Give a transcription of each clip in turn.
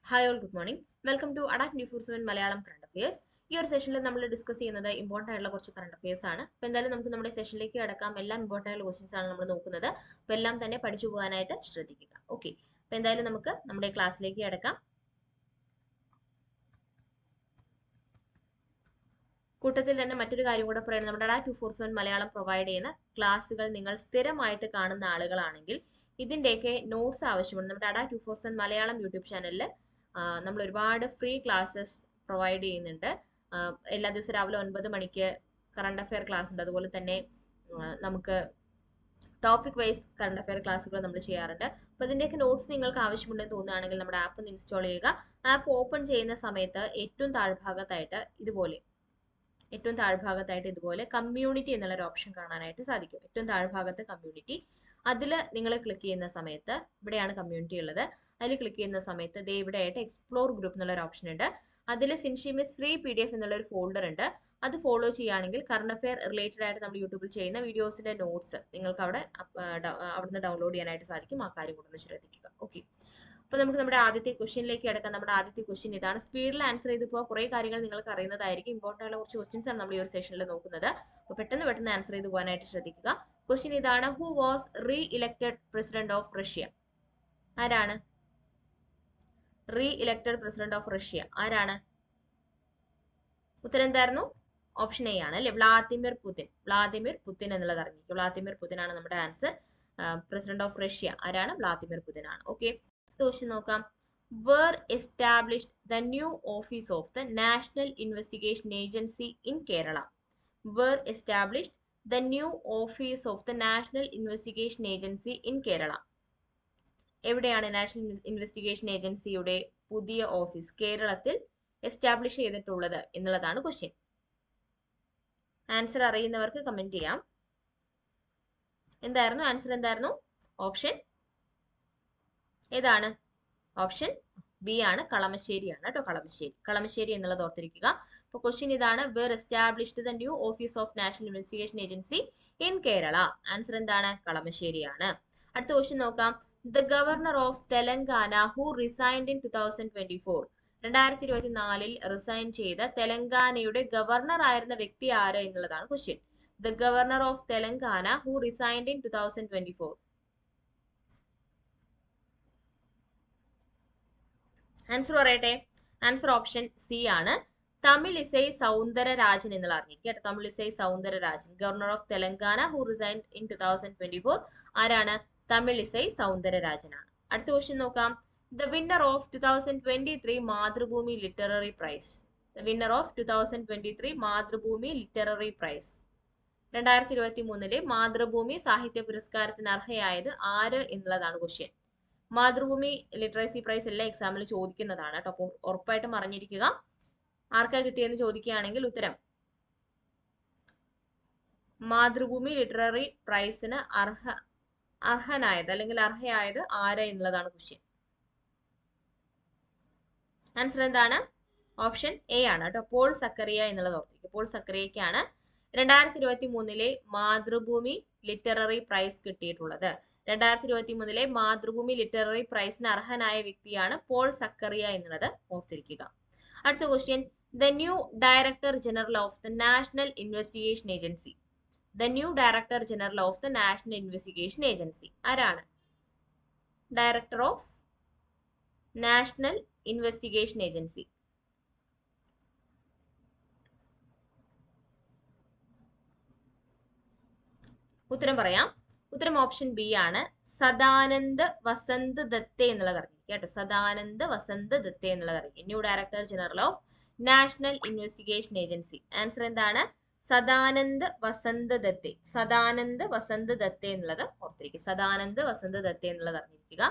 Hi all, good morning. Welcome to Adapt New Foods in Malayalam Current Affairs. ഈ ഒരു സെഷനിൽ നമ്മൾ discuss ചെയ്യുന്നത് ഇമ്പോർട്ടൻ്റ് ആയിട്ടുള്ള കുറച്ച് കറണ്ട് അഫയേഴ്സ് ആണ്. അപ്പോൾ എന്തായാലും നമുക്ക് നമ്മുടെ സെഷനിലേക്ക് കിടക്കാം. എല്ലാം ഇമ്പോർട്ടൻ്റ് ആയിട്ടുള്ള ക്വസ്റ്റ്യൻസ് ആണ് നമ്മൾ നോക്കുന്നത്. അപ്പോൾ എല്ലാം തന്നെ പഠിച്ചു പോകാനായിട്ട് ശ്രദ്ധിക്കുക. ഓക്കെ, അപ്പോൾ എന്തായാലും നമുക്ക് നമ്മുടെ ക്ലാസ്സിലേക്ക് കിടക്കാം. കൂട്ടത്തിൽ തന്നെ മറ്റൊരു കാര്യം കൂടെ പറയുന്നത്, നമ്മുടെ അഡാപ്റ്റ് 247 മലയാളം പ്രൊവൈഡ് ചെയ്യുന്ന ക്ലാസ്സുകൾ നിങ്ങൾ സ്ഥിരമായിട്ട് കാണുന്ന ആളുകളാണെങ്കിൽ ഇതിൻ്റെയൊക്കെ നോട്ട്സ് ആവശ്യമുണ്ട്. നമ്മുടെ അഡാപ്റ്റ് 247 മലയാളം യൂട്യൂബ് ചാനലിൽ നമ്മൾ ഒരുപാട് ഫ്രീ ക്ലാസ്സസ് പ്രൊവൈഡ് ചെയ്യുന്നുണ്ട്. എല്ലാ ദിവസവും രാവിലെ 9 മണിക്ക് കറണ്ട് അഫെയർ ക്ലാസ് ഉണ്ട്. അതുപോലെ തന്നെ നമുക്ക് ടോപ്പിക് വൈസ് കറണ്ട് അഫെയർ ക്ലാസ്സുകൾ നമ്മൾ ചെയ്യാറുണ്ട്. അപ്പോൾ ഇതിൻ്റെയൊക്കെ നോട്ട്സ് നിങ്ങൾക്ക് ആവശ്യമുണ്ടെന്ന് തോന്നുകയാണെങ്കിൽ നമ്മുടെ ആപ്പ് ഒന്ന് ഇൻസ്റ്റാൾ ചെയ്യുക. ആപ്പ് ഓപ്പൺ ചെയ്യുന്ന സമയത്ത് ഏറ്റവും താഴ്ഭാഗത്തായിട്ട് ഇതുപോലെ കമ്മ്യൂണിറ്റി എന്നുള്ളൊരു ഓപ്ഷൻ കാണാനായിട്ട് സാധിക്കും. ഏറ്റവും താഴ്ഭാഗത്ത് കമ്മ്യൂണിറ്റി, അതിൽ നിങ്ങൾ ക്ലിക്ക് ചെയ്യുന്ന സമയത്ത് ഇവിടെയാണ് കമ്മ്യൂണിറ്റി ഉള്ളത്. അതിൽ ക്ലിക്ക് ചെയ്യുന്ന സമയത്ത് ദേ ഇവിടെ ആയിട്ട് എക്സ്പ്ലോർ ഗ്രൂപ്പ് എന്നുള്ളൊരു ഓപ്ഷൻ ഉണ്ട്. അതിൽ സിൻഷിമിസ് ഫ്രീ PDF എന്നുള്ളൊരു ഫോൾഡർ ഉണ്ട്. അത് ഫോളോ ചെയ്യുകയാണെങ്കിൽ കറണ്ട് അഫെയർ റിലേറ്റഡ് ആയിട്ട് നമ്മൾ യൂട്യൂബിൽ ചെയ്യുന്ന വീഡിയോസിന്റെ നോട്ട്സ് നിങ്ങൾക്ക് അവിടുന്ന് ഡൗൺലോഡ് ചെയ്യാനായിട്ട് സാധിക്കും. ആ കാര്യം കൂടെ ഒന്ന് ശ്രദ്ധിക്കുക. ഓക്കെ, അപ്പോൾ നമുക്ക് നമ്മുടെ ആദ്യത്തെ ക്വസ്റ്റ്യനിലേക്ക് കിടക്കാം. നമ്മുടെ ആദ്യത്തെ ക്വസ്റ്റ്യൻ ഇതാണ്. സ്പീഡിൽ ആൻസർ ചെയ്തപ്പോൾ കുറേ കാര്യങ്ങൾ നിങ്ങൾക്ക് അറിയുന്നതായിരിക്കും. ഇമ്പോർട്ടൻ്റ് ആയിട്ടുള്ള കുറച്ച് ക്വസ്റ്റ്യൻസ് ആണ് നമ്മൾ ഈ ഒരു സെഷനിൽ നോക്കുന്നത്. അപ്പോൾ പെട്ടെന്ന് ആൻസർ ചെയ്ത് പോകാനായിട്ട് ശ്രദ്ധിക്കുക. ക്വസ്റ്റ്യൻ ഇതാണ്. Who was reelected president of Russia? ആരാണ് reelected president of Russia? ആരാണ്? ഉത്തരം എന്തായിരുന്നു? ഓപ്ഷൻ എ ആണ് അല്ലെ, വ്ളാദിമിർ പുതിൻ എന്നുള്ളത് അറിഞ്ഞിരിക്കും. വ്ളാദിമിർ പുതിൻ ആണ് നമ്മുടെ ആൻസർ. പ്രസിഡന്റ് ഓഫ് റഷ്യ ആരാണ്? വ്ളാദിമിർ പുതിൻ ആണ്. ഓക്കെ, ക്വസ്റ്റ്യൻ നോക്കാം. Were established the new office of the National Investigation Agency in Kerala? Were established the new office of the National Investigation Agency in Kerala? എവിടെയാണ് national investigation ഏജൻസിയുടെ പുതിയ office കേരളത്തിൽ establish ചെയ്തിട്ടുള്ളത് എന്നുള്ളതാണ് question. Answer അറിയുന്നവർക്ക് comment ചെയ്യാം. എന്തായിരുന്നു answer? എന്തായിരുന്നു? ഓപ്ഷൻ ഏതാണ്? ഓപ്ഷൻ ബി ആണ്, കളമശ്ശേരിയാണ് കേട്ടോ. കളമശ്ശേരി എന്നുള്ളത് ഓർത്തിരിക്കുക. അപ്പോൾ ക്വസ്റ്റ്യൻ ഇതാണ്. Where established the new office of national investigation agency in Kerala? Answer എന്താണ്? കളമശ്ശേരിയാണ്. അടുത്ത ക്വസ്റ്റ്യൻ നോക്കാം. The governor of Telangana who resigned in 2024? 2024 resign ചെയ്ത തെലങ്കാനയുടെ ഗവർണർ ആയിരുന്ന വ്യക്തി ആര് എന്നുള്ളതാണ് question. The governor of Telangana who resigned in 2024? Answer പറയട്ടെ. ആൻസർ ഓപ്ഷൻ സി ആണ്, തമിളിസൈ സൗന്ദരരാജൻ എന്നുള്ള അറിഞ്ഞിരിക്കുക. Tamilisai Soundararajan, governor of Telangana who resigned in 2024 ആരാണ്? തമിളിസൈ സൗന്ദരരാജനാണ്. അടുത്ത ക്വസ്റ്റ്യൻ നോക്കാം. The winner of 2023 Mathrubhumi literary prize? The winner of 2023 Mathrubhumi literary prize, 2023 Mathrubhumi സാഹിത്യ പുരസ്കാരത്തിന് അർഹയായത് ആര് എന്നുള്ളതാണ് ക്വസ്റ്റ്യൻ. മാതൃഭൂമി ലിറ്ററസി പ്രൈസ് എല്ലാ എക്സാമിലും ചോദിക്കുന്നതാണ് കേട്ടോ. അപ്പോൾ ഉറപ്പായിട്ടും അറിഞ്ഞിരിക്കുക. ആർക്കാ കിട്ടിയെന്ന് ചോദിക്കുകയാണെങ്കിൽ ഉത്തരം മാതൃഭൂമി ലിറ്റററി പ്രൈസിന് അർഹനായത് അല്ലെങ്കിൽ അർഹയായത് ആര് എന്നുള്ളതാണ് ക്വസ്റ്റ്യൻ. ആൻസർ എന്താണ്? ഓപ്ഷൻ എ ആണ് കേട്ടോ, പോൾ സക്കറിയ എന്നുള്ളത് ഓർത്തിരിക്കും. പോൾ സക്കറിയയ്ക്കാണ് 2023 മാതൃഭൂമി ലിറ്റററി പ്രൈസ് കിട്ടിയിട്ടുള്ളത്. 2023 മാതൃഭൂമി ലിറ്റററി പ്രൈസിന് അർഹനായ വ്യക്തിയാണ് പോൾ സക്കറിയ എന്നുള്ളത് ഓർത്തിരിക്കുക. അടുത്ത question. The new director general of the National investigation Agency? The new director general of the National investigation agency ആരാണ്? Director of national investigation Agency. ഉത്തരം പറയാം. ഉത്തരം ഓപ്ഷൻ ബി ആണ്, സദാനന്ദ് വസന്ത് ദത്തെ എന്നുള്ളത് അറിയിക്കുക കേട്ടോ. സദാനന്ദ് വസന്ത് ദത്തെ എന്നുള്ളത് അറിയിക്കുക. New director general of national investigation agency. Answer എന്താണ്? സദാനന്ദ് വസന്ത് ദത്തെ. സദാനന്ദ് വസന്ത് ദത്തെ എന്നുള്ളത് ഓർത്തിരിക്കുക. സദാനന്ദ് വസന്ത് ദത്തെ എന്നുള്ളത് അറിഞ്ഞിരിക്കുക.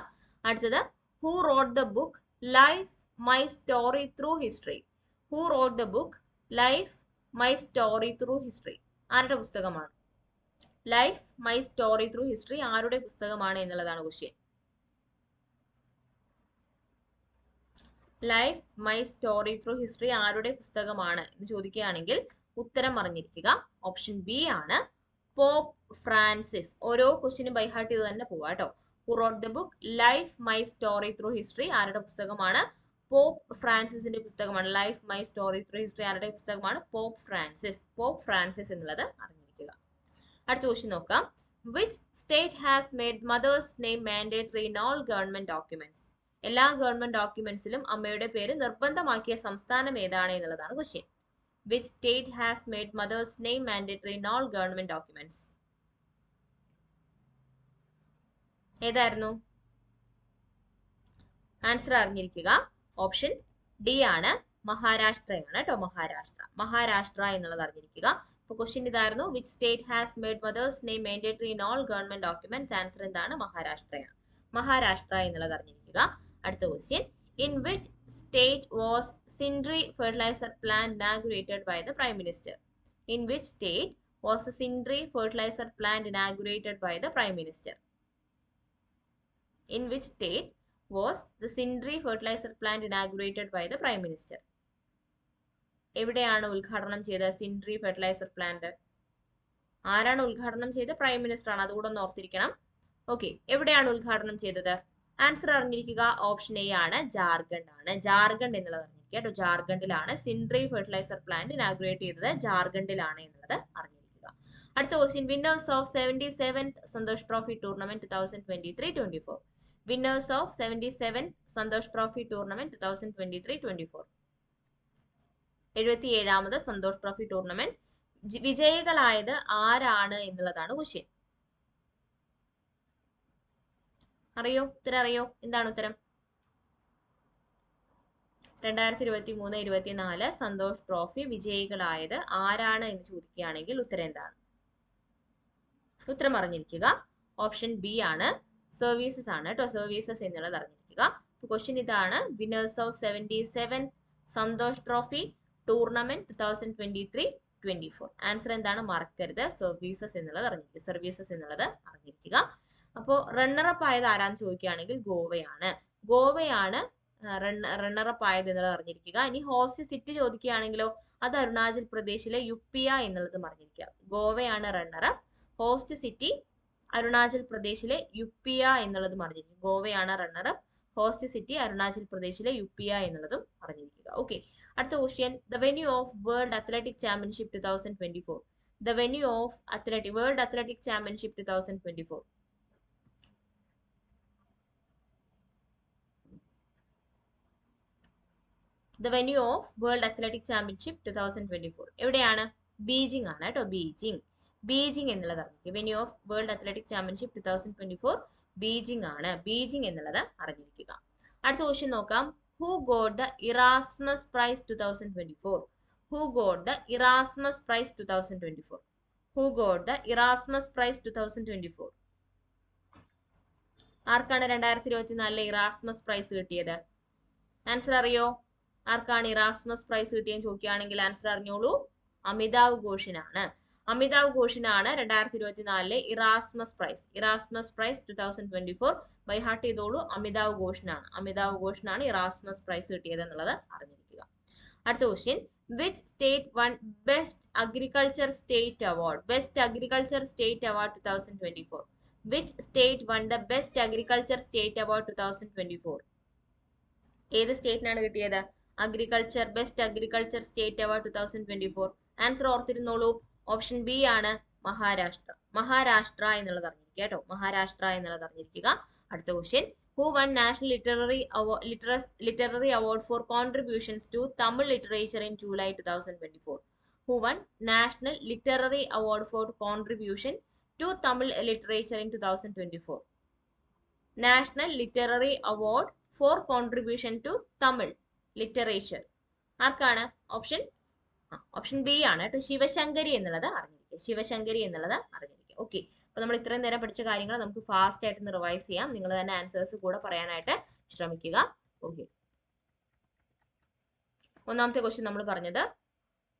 അടുത്തത്. Who wrote the book life my story through history? Who wrote the book life my story through history? ആരുടെ പുസ്തകമാണ്? Life my story through history ആരുടെ പുസ്തകമാണ് എന്നുള്ളതാണ് question. Life my story through history ആരുടെ പുസ്തകമാണ് എന്ന് ചോദിക്കുകയാണെങ്കിൽ ഉത്തരം അറിഞ്ഞിരിക്കുക. ഓപ്ഷൻ ബി ആണ്, പോപ്പ് ഫ്രാൻസിസ്. ഓരോ ക്വസ്റ്റ്യനും ബൈഹാർട്ട് ചെയ്ത് തന്നെ പോവാ കേട്ടോ. Who wrote the book life my story through history ആരുടെ പുസ്തകമാണ്? പോപ്പ് ഫ്രാൻസിസിന്റെ പുസ്തകമാണ്. Life my story through history ആരുടെ പുസ്തകമാണ്? Pop Francis. പോപ്പ് ഫ്രാൻസിസ് എന്നുള്ളത് അറിഞ്ഞിരിക്കുക. അടുത്ത ക്വസ്റ്റ്യൻ നോക്കാം. Which state has made mothers name mandatory in all government documents? എല്ലാ ഗവൺമെന്റ് ഡോക്യുമെന്റ്സിലും അമ്മയുടെ പേര് നിർബന്ധമാക്കിയ സംസ്ഥാനം ഏതാണ് എന്നുള്ളതാണ് question. Which state has made mothers name mandatory in all government documents? ഏതായിരുന്നു? ആൻസർ അറിഞ്ഞിരിക്കുക. ഓപ്ഷൻ ഡി ആണ്, മഹാരാഷ്ട്രയാണ് കേട്ടോ. മഹാരാഷ്ട്ര എന്നുള്ളത് അറിഞ്ഞിരിക്കുക. അപ്പൊ ക്വസ്റ്റ്യൻ ഇതായിരുന്നു, which state has made mothers name mandatory in all government documents? Answer എന്താണ്? മഹാരാഷ്ട്രയാണ്. മഹാരാഷ്ട്ര എന്നുള്ളത് അറിഞ്ഞിരിക്കുക. അടുത്ത question, in which state was Sindri fertiliser plant inaugurated by the prime minister? In which state was the Sindri fertilizer plant inaugurated by the prime minister? In which state was the Sindri fertilizer plant inaugurated by the prime minister? എവിടെയാണ് ഉദ്ഘാടനം ചെയ്ത സിൻഡ്രി fertiliser plant? ആരാണ് ഉദ്ഘാടനം ചെയ്തത്? Prime minister ആണ്. അതുകൂടെ ഒന്ന് ഓർത്തിരിക്കണം. ഓക്കെ, എവിടെയാണ് ഉദ്ഘാടനം ചെയ്തത്? ആൻസർ അറിഞ്ഞിരിക്കുക. ഓപ്ഷൻ എ ആണ്, ജാർഖണ്ഡ് ആണ്. ജാർഖണ്ഡ് എന്നുള്ളത് അറിഞ്ഞിരിക്കുക കേട്ടോ. ജാർഖണ്ഡിലാണ് സിൻഡ്രി ഫെർട്ടിലൈസർ പ്ലാന്റ് ഇനാഗുറേറ്റ് ചെയ്തത്. ജാർഖണ്ഡിലാണ് എന്നുള്ളത് അറിഞ്ഞിരിക്കുക. അടുത്ത question, winners of 77th Santosh trophy tournament 2023-24. Winners of 77th Santosh trophy tournament 2023-24. 77ാമത് സന്തോഷ് ട്രോഫി ടൂർണമെന്റ് വിജയികളായത് ആരാണ് എന്നുള്ളതാണ് ക്വസ്റ്റ്യൻ. അറിയോ? ഉത്തരം അറിയോ? എന്താണ് ഉത്തരം? 2023-24 സന്തോഷ് ട്രോഫി വിജയികളായത് ആരാണ് എന്ന് ചോദിക്കുകയാണെങ്കിൽ ഉത്തരം എന്താണ്? ഉത്തരം അറിഞ്ഞിരിക്കുക. ഓപ്ഷൻ ബി ആണ്, സർവീസസ് ആണ് കേട്ടോ. സർവീസസ് എന്നുള്ളത് അറിഞ്ഞിരിക്കുക. ക്വസ്റ്റ്യൻ ഇതാണ്, winners of 77th Santosh trophy tournament 2023-24. Answer എന്താണ്? മറക്കരുത്, സർവീസസ് എന്നുള്ളത് അറിഞ്ഞിരിക്കുക. സർവീസസ് എന്നുള്ളത് അറിഞ്ഞിരിക്കുക. അപ്പോൾ റണ്ണറപ്പ് ആയത് ആരാന്ന് ചോദിക്കുകയാണെങ്കിൽ ഗോവയാണ്. ഗോവയാണ് റണ്ണറപ്പ് ആയത് എന്നുള്ളത് അറിഞ്ഞിരിക്കുക. ഇനി ഹോസ്റ്റ് സിറ്റി ചോദിക്കുകയാണെങ്കിലോ അത് അരുണാചൽ പ്രദേശിലെ യുപ്പിയ എന്നുള്ളത് അറിഞ്ഞിരിക്കുക. ഗോവയാണ് റണ്ണറപ്പ്, ഹോസ്റ്റ് സിറ്റി അരുണാചൽ പ്രദേശിലെ യുപ്പിയ എന്നുള്ളതും അറിഞ്ഞിരിക്കുക. ഗോവയാണ് റണ്ണറപ്പ്, ഹോസ്റ്റ് സിറ്റി അരുണാചൽ പ്രദേശിലെ യുപ്പിയ എന്നുള്ളതും അറിഞ്ഞിരിക്കുക. ഓക്കെ, അടുത്ത question, the venue of world athletic championship 2024. The venue of world athletic championship 2024. The venue of world athletic championship 2024 എവിടെയാണ്? ബീജിംഗ് ആണ് കേട്ടോ. ബീജിംഗ് എന്നുള്ളത് അറിഞ്ഞിരിക്കുക. Venue of world athletic championship 2024 Beijing ആണ്. ബീജിംഗ് എന്നുള്ളത് അറിഞ്ഞിരിക്കുക. അടുത്ത ക്വസ്റ്റ്യൻ നോക്കാം. Who got the Erasmus price 2024? Who got the Erasmus price 2024? Who got the Erasmus price 2024? ആർക്കാണ് 2024 ഇറാസ്മസ് പ്രൈസ് കിട്ടിയത്? ആൻസർ അറിയോ? ആർക്കാണ് ഇറാസ്മസ് പ്രൈസ് കിട്ടിയെന്ന് ചോദിക്കുകയാണെങ്കിൽ ആൻസർ അറിഞ്ഞോളൂ, അമിതാവ് ഘോഷിനാണ്. അമിതാവ് ഘോഷിനാണ് 2024 ഇറാസ്മസ് പ്രൈസ് 2024 ബൈ ഹാർട്ട് ചെയ്തോളൂ. അമിതാവ് ഘോഷിനാണ് ഇറാസ്മസ് പ്രൈസ് കിട്ടിയത് എന്നുള്ളത് അറിഞ്ഞിരിക്കുക. അടുത്ത question, which state won best agriculture state award? ബെസ്റ്റ് agriculture state award 2024. Which state won the best agriculture state award 2024? ഏത് സ്റ്റേറ്റിനാണ് കിട്ടിയത് best agriculture state award 2024? Answer ഓർത്തിരുന്നോളൂ, ഓപ്ഷൻ ബി ആണ്, മഹാരാഷ്ട്ര എന്നുള്ളത് അറിഞ്ഞിരിക്കുക കേട്ടോ. മഹാരാഷ്ട്ര എന്നുള്ളത് അറിഞ്ഞിരിക്കുക. അടുത്ത question, who won national literary award for contributions to Tamil literature in July 2024? Who won national literary award for contribution to Tamil literature in 2024? National literary award for contribution to Tamil literature ആർക്കാണ്? Option B ആണ് കേട്ടോ. ശിവശങ്കരി എന്നുള്ളത് അറിഞ്ഞിരിക്കുക. Okay, അപ്പൊ നമ്മൾ ഇത്രയും നേരം പഠിച്ച കാര്യങ്ങൾ നമുക്ക് ഫാസ്റ്റ് ആയിട്ട് റിവൈസ് ചെയ്യാം. നിങ്ങൾ തന്നെ ആൻസേഴ്സ് കൂടെ പറയാനായിട്ട് ശ്രമിക്കുക. ഓക്കെ, ഒന്നാമത്തെ ക്വസ്റ്റ്യൻ നമ്മൾ പറഞ്ഞത്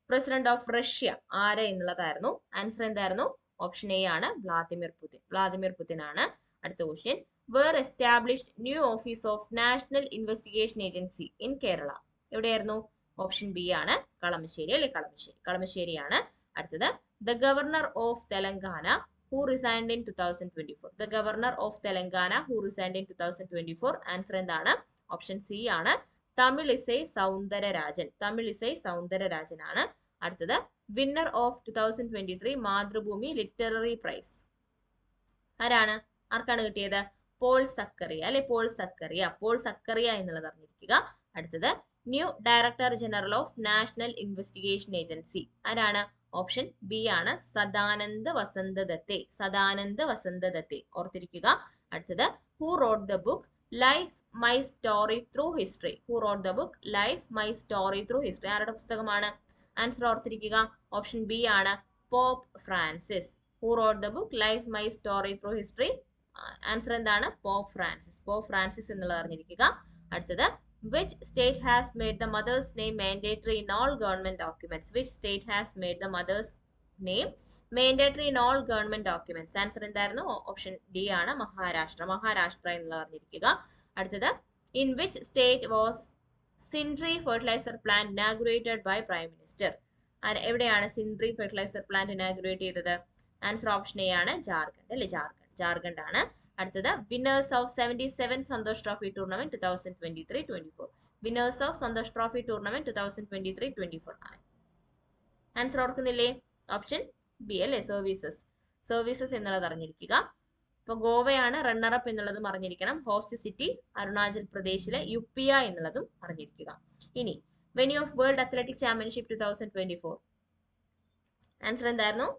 പ്രസിഡന്റ് ഓഫ് റഷ്യ ആര് എന്നുള്ളതായിരുന്നു. ആൻസർ എന്തായിരുന്നു? ഓപ്ഷൻ എ ആണ്, വ്ളാദിമിർ പുതിൻ ആണ്. അടുത്ത question, were established new office of national investigation agency in Kerala? എവിടെയായിരുന്നു? ഓപ്ഷൻ ബി ആണ്, കളമശ്ശേരിയാണ്. അടുത്തത്, the governor of Telangana who resigned in 2024? the governor of Telangana who resigned in 2024? Answer എന്താണ്? Option C ആണ്, തമിളിസൈ സൗന്ദരരാജൻ. തമിളിസൈ സൗന്ദരരാജനാണ്. അടുത്തത് winner of 2023 Mathrubhumi literary prize ആരാണ്? ആർക്കാണ് കിട്ടിയത്? പോൾ സക്കറിയ അല്ലെ? പോൾ സക്കറിയ എന്നുള്ളത് അറിഞ്ഞിരിക്കുക. അടുത്തത് new director general of national investigation agency ആരാണ്? ഓപ്ഷൻ ബി ആണ്, സദാനന്ദ് വസന്ത ദത്തെ. ഓർത്തിരിക്കുക. അടുത്തത് who wrote the book life my story through history. ആരുടെ പുസ്തകമാണ്? ആൻസർ ഓർത്തിരിക്കുക. ഓപ്ഷൻ ബി ആണ്, Pope Francis. Who wrote the book life my story through history. Answer എന്താണ്? Pope Francis എന്നുള്ളത് അറിഞ്ഞിരിക്കുക. അടുത്തത് which state has made the mother's name mandatory in all government documents? Answer എന്തായിരുന്നു? Option D ആണ്, മഹാരാഷ്ട്ര എന്നുള്ളത് അറിഞ്ഞിരിക്കുക. അടുത്തത് in which state was Sindri fertilizer plant inaugurated by Prime Minister? എവിടെയാണ് സിൻഡ്രി ഫെർട്ടിലൈസർ പ്ലാന്റ് ഇനാഗുറേറ്റ് ചെയ്തത്? ആൻസർ ഓപ്ഷൻ എ ആണ്, ജാർഖണ്ഡ് ആണ്. അടുത്തത് winners of 77 Santosh trophy tournament 2023-24. Winners of Santosh trophy tournament 2023-24. Answer ഓർക്കുന്നില്ലേ? ഓപ്ഷൻ ബി അല്ലെ, സർവീസസ് എന്നുള്ളത് അറിഞ്ഞിരിക്കുക. ഇപ്പൊ ഗോവയാണ് റണ്ണറപ്പ് എന്നുള്ളതും അറിഞ്ഞിരിക്കണം. ഹോസ്റ്റ് സിറ്റി അരുണാചൽ പ്രദേശിലെ യുപ്പിയ എന്നുള്ളതും അറിഞ്ഞിരിക്കുക. ഇനി venue of world athletic championship 2024. ആൻസർ എന്തായിരുന്നു?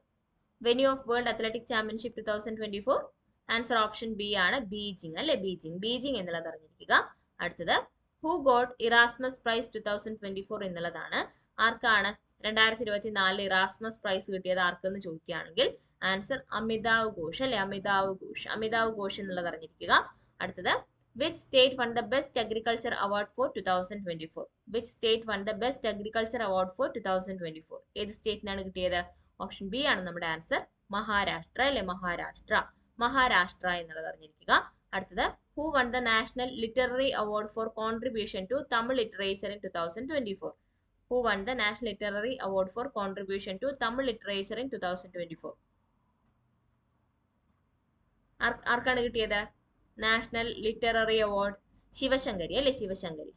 Venue of world athletic championship 2024. Answer option B ആണ്, ബീജിംഗ് അല്ലെ? ബീജിംഗ് എന്നുള്ളത് അറിഞ്ഞിരിക്കുക. അടുത്തത് ഹു ഗോട്ട് ഇറാസ്മസ് പ്രൈസ് 2024 എന്നുള്ളതാണ്. ആർക്കാണ് 2024 ഇറാസ്മസ് പ്രൈസ് കിട്ടിയത്? ആർക്കെന്ന് ചോദിക്കുകയാണെങ്കിൽ ആൻസർ അമിതാവ് ഘോഷ് അല്ലെ? അമിതാവ് ഘോഷ് എന്നുള്ളത് അറിഞ്ഞിരിക്കുക. അടുത്തത് which state won the best agriculture award for 2024? ഏത് സ്റ്റേറ്റിനാണ് കിട്ടിയത്? ഓപ്ഷൻ ബി ആണ് നമ്മുടെ ആൻസർ, മഹാരാഷ്ട്ര അല്ലെ? മഹാരാഷ്ട്ര എന്നുള്ളത് അറിഞ്ഞിരിക്കുക. അടുത്തത് who won the national literary award for contribution to Tamil literature in 2024? Who won the national literary award for contribution to Tamil literature in 2024? ആർക്കാണ് കിട്ടിയത് നാഷണൽ ലിറ്റററി അവാർഡ്? ശിവശങ്കരി അല്ലെ?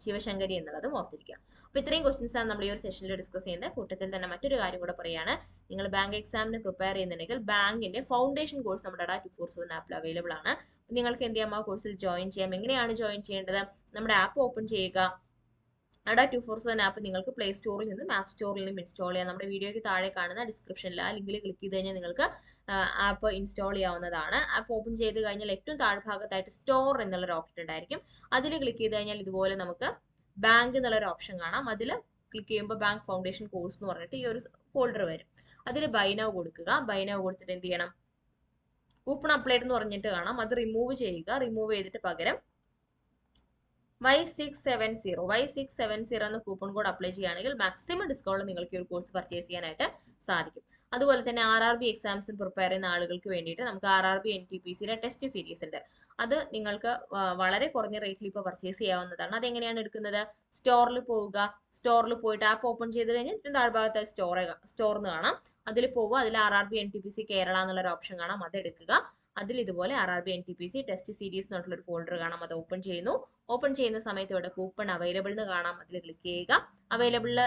ശിവശങ്കരി എന്നുള്ളതും ഓർത്തിരിക്കുക. അപ്പൊ ഇത്രയും ക്വസ്റ്റ്യൻസ് ആണ് നമ്മൾ ഈ ഒരു സെഷനിൽ ഡിസ്കസ് ചെയ്യുന്നത്. കൂട്ടത്തിൽ തന്നെ മറ്റൊരു കാര്യം കൂടെ പറയാണ്, നിങ്ങൾ ബാങ്ക് എക്സാമിന് പ്രിപ്പയർ ചെയ്യുന്നുണ്ടെങ്കിൽ ബാങ്കിന്റെ ഫൗണ്ടേഷൻ കോഴ്സ് നമ്മുടെ ADA 247 ആപ്പിൽ അവൈലബിൾ ആണ്. നിങ്ങൾക്ക് എന്ത് ചെയ്യാം? ആ കോഴ്സിൽ ജോയിൻ ചെയ്യാം. എങ്ങനെയാണ് ജോയിൻ ചെയ്യേണ്ടത്? നമ്മുടെ ആപ്പ് ഓപ്പൺ ചെയ്യുക. ADA 247 ആപ്പ് നിങ്ങൾക്ക് പ്ലേ സ്റ്റോറിൽ നിന്നും ആപ്പ് സ്റ്റോറിൽ നിന്നും ഇൻസ്റ്റാൾ ചെയ്യാം. നമ്മുടെ വീഡിയോയ്ക്ക് താഴെ കാണുന്ന ഡിസ്ക്രിപ്ഷനിൽ ആ ലിങ്കിൽ ക്ലിക്ക് ചെയ്ത് കഴിഞ്ഞാൽ നിങ്ങൾക്ക് ആപ്പ് ഇൻസ്റ്റാൾ ചെയ്യാവുന്നതാണ്. ആപ്പ് ഓപ്പൺ ചെയ്ത് കഴിഞ്ഞാൽ ഏറ്റവും താഴ്ഭാഗത്തായിട്ട് സ്റ്റോർ എന്നുള്ളൊരു ഓപ്ഷൻ ഉണ്ടായിരിക്കും. അതിൽ ക്ലിക്ക് ചെയ്ത് കഴിഞ്ഞാൽ ഇതുപോലെ നമുക്ക് ബാങ്ക് എന്നുള്ളൊരു ഓപ്ഷൻ കാണാം. അതിൽ ക്ലിക്ക് ചെയ്യുമ്പോൾ ബാങ്ക് ഫൗണ്ടേഷൻ കോഴ്സ് എന്ന് പറഞ്ഞിട്ട് ഈ ഒരു ഫോൾഡർ വരും. അതിൽ ബൈ നൗ കൊടുക്കുക. ബൈ നൗ കൊടുത്തിട്ട് എന്ത് ചെയ്യണം? കൂപ്പൺ അപ്ലൈഡ് എന്ന് പറഞ്ഞിട്ട് കാണാം. അത് റിമൂവ് ചെയ്യുക. റിമൂവ് ചെയ്തിട്ട് പകരം Y670 എന്ന കൂപ്പൺ കോഡ് അപ്ലൈ ചെയ്യുകയാണെങ്കിൽ മാക്സിമം ഡിസ്കൗണ്ട് നിങ്ങൾക്ക് ഈ ഒരു കോഴ്സ് പർച്ചേസ് ചെയ്യാനായിട്ട് സാധിക്കും. അതുപോലെ തന്നെ RRB എക്സാംസിന് പ്രിപ്പയർ ചെയ്യുന്ന ആളുകൾക്ക് വേണ്ടിയിട്ട് നമുക്ക് RRB NTPCയുടെ ടെസ്റ്റ് സീരീസ് ഉണ്ട്. അത് നിങ്ങൾക്ക് വളരെ കുറഞ്ഞ റേറ്റിൽ ഇപ്പോൾ പർച്ചേസ് ചെയ്യാവുന്നതാണ്. അതെങ്ങനെയാണ് എടുക്കുന്നത്? സ്റ്റോറിൽ പോവുക. സ്റ്റോറിൽ പോയിട്ട് ആപ്പ് ഓപ്പൺ ചെയ്ത് കഴിഞ്ഞാൽ ഏറ്റവും താഴ്ഭാഗത്തായി സ്റ്റോർന്ന് കാണാം. അതിൽ പോവുക. അതിൽ RRB NTPC കേരള എന്നുള്ളൊരു ഓപ്ഷൻ കാണാം. അത് എടുക്കുക. അതിൽ ഇതുപോലെ RRB NTPC ടെസ്റ്റ് സീരീസ് എന്നുള്ള ഒരു ഫോൾഡർ കാണാം. അത് ഓപ്പൺ ചെയ്യുന്നു. ഓപ്പൺ ചെയ്യുന്ന സമയത്ത് ഇവിടെ കൂപ്പൺ അവൈലബിൾ എന്ന് കാണാം. അതിൽ ക്ലിക്ക് ചെയ്യുക. അവൈലബിളിൽ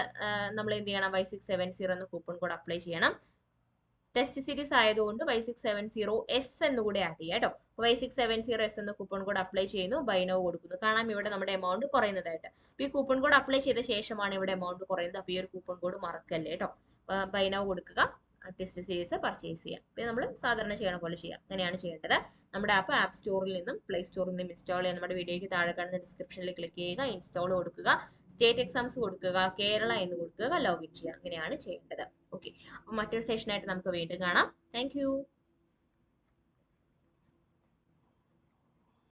നമ്മൾ എന്ത് ചെയ്യണം? Y670 എന്ന കൂപ്പൺ കോഡ് അപ്ലൈ ചെയ്യണം. ടെസ്റ്റ് സീരീസ് ആയതുകൊണ്ട് Y670S എന്നുകൂടെ ആഡ് ചെയ്യുക കേട്ടോ. Y670S എന്ന കൂപ്പൺ കോഡ് അപ്ലൈ ചെയ്യുന്നു. ബൈ നൗ കൊടുക്കുന്നു. കാണാം ഇവിടെ നമ്മുടെ എമൗണ്ട് കുറയുന്നതായിട്ട്. ഈ കൂപ്പൺ കോഡ് അപ്ലൈ ചെയ്ത ശേഷമാണ് ഇവിടെ എമൗണ്ട് കുറയുന്നത്. അപ്പോൾ ഈ ഒരു കൂപ്പൺ കോഡ് മറക്കല്ലേ കേട്ടോ. ബൈ നൗ കൊടുക്കുക. ടെസ്റ്റ് സീരീസ് പർച്ചേസ് ചെയ്യാം. പിന്നെ നമ്മൾ സാധാരണ ചെയ്യണ പോലെ ചെയ്യാം. അങ്ങനെയാണ് ചെയ്യേണ്ടത്. നമ്മുടെ ആപ്പ് സ്റ്റോറിൽ നിന്നും പ്ലേ സ്റ്റോറിൽ നിന്നും ഇൻസ്റ്റാൾ ചെയ്യാൻ നമ്മുടെ വീഡിയോയ്ക്ക് താഴെ കാണുന്ന ഡിസ്ക്രിപ്ഷനിൽ ക്ലിക്ക് ചെയ്യുക. ഇൻസ്റ്റാൾ കൊടുക്കുക. സ്റ്റേറ്റ് എക്സാംസ് കൊടുക്കുക. കേരള എന്ന് കൊടുക്കുക. ലോഗിൻ ചെയ്യുക. അങ്ങനെയാണ് ചെയ്യേണ്ടത്. ഓക്കെ, അപ്പോൾ മറ്റൊരു സെഷനായിട്ട് നമുക്ക് വീണ്ടും കാണാം. താങ്ക്